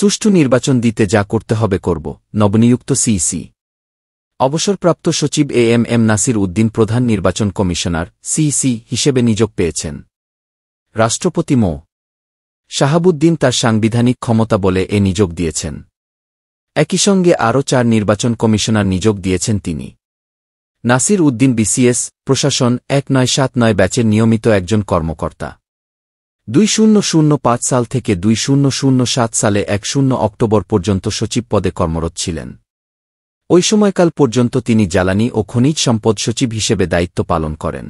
সুষ্ঠু নির্বাচন দিতে যা করতে হবে করব, নবনিযুক্ত সিইসি। অবসরপ্রাপ্ত সচিব এএমএম নাসির উদ্দিন প্রধান নির্বাচন কমিশনার সিইসি হিসেবে নিয়োগ পেয়েছেন। রাষ্ট্রপতি মো. শাহাবুদ্দিন তার সাংবিধানিক ক্ষমতা বলে এ নিয়োগ দিয়েছেন। একই সঙ্গে আরও ৪ নির্বাচন কমিশনার নিয়োগ দিয়েছেন তিনি। নাসির উদ্দিন বিসিএস, প্রশাসন 1979 ব্যাচের নিয়মিত একজন কর্মকর্তা। 2005 সাল থেকে 2007 সালে 10 অক্টোবর পর্যন্ত সচিব পদে কর্মরত ছিলেন। ওই সময়কাল পর্যন্ত তিনি জ্বালানি ও খনিজ সম্পদ সচিব হিসেবে দায়িত্ব পালন করেন।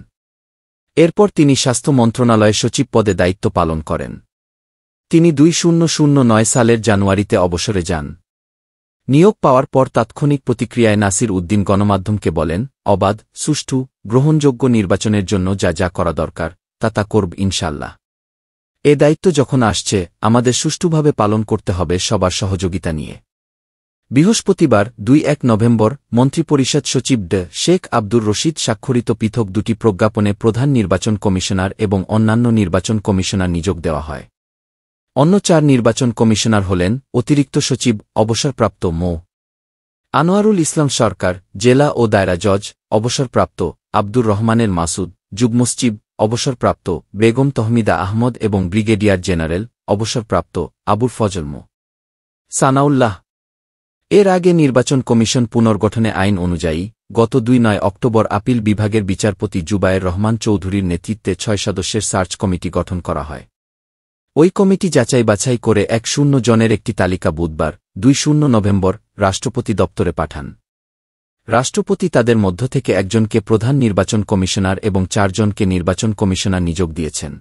এরপর তিনি স্বাস্থ্য মন্ত্রণালয়ে সচিব পদে দায়িত্ব পালন করেন। তিনি 2009 সালের জানুয়ারিতে অবসরে যান। নিয়োগ পাওয়ার পর তাৎক্ষণিক প্রতিক্রিয়ায় নাসির উদ্দিন গণমাধ্যমকে বলেন, অবাধ, সুষ্ঠু, গ্রহণযোগ্য নির্বাচনের জন্য যা যা করা দরকার তা করব ইনশাল্লাহ। এ দায়িত্ব যখন আসছে, আমাদের সুষ্ঠুভাবে পালন করতে হবে সবার সহযোগিতা নিয়ে। বৃহস্পতিবার 2 নভেম্বর মন্ত্রিপরিষদ সচিব শেখ আব্দুর রশিদ স্বাক্ষরিত পৃথক দুটি প্রজ্ঞাপনে প্রধান নির্বাচন কমিশনার এবং অন্যান্য নির্বাচন কমিশনার নিয়োগ দেওয়া হয়। অন্য 4 নির্বাচন কমিশনার হলেন অতিরিক্ত সচিব অবসরপ্রাপ্ত মো. আনোয়ারুল ইসলাম সরকার, জেলা ও দায়রা জজ অবসরপ্রাপ্ত আব্দুর রহমানের মাসুদ, যুগ্ম সচিব অবসরপ্রাপ্ত বেগম তহমিদা আহমদ এবং ব্রিগেডিয়ার জেনারেল অবসরপ্রাপ্ত আবুল ফজল মো. সানাউল্লাহ। এর আগে নির্বাচন কমিশন পুনর্গঠনে আইন অনুযায়ী গত 2 অক্টোবর আপিল বিভাগের বিচারপতি জুবায়ের রহমান চৌধুরীর নেতৃত্বে 6 সদস্যের সার্চ কমিটি গঠন করা হয়। ওই কমিটি যাচাই বাছাই করে 10 জনের একটি তালিকা বুধবার 20 নভেম্বর রাষ্ট্রপতি দপ্তরে পাঠান। রাষ্ট্রপতি তাদের মধ্য থেকে একজনকে প্রধান নির্বাচন কমিশনার এবং 4 জনকে নির্বাচন কমিশনার নিয়োগ দিয়েছেন।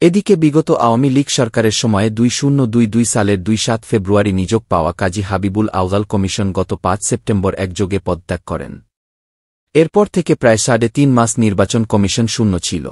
এদিকে বিগত আওয়ামী লীগ সরকারের সময়ে 2022 সালের 7 ফেব্রুয়ারি নিয়োগ পাওয়া কাজী হাবিবুল আউয়াল কমিশন গত 5 সেপ্টেম্বর একযোগে পদত্যাগ করেন। এরপর থেকে প্রায় 3.5 মাস নির্বাচন কমিশন শূন্য ছিল।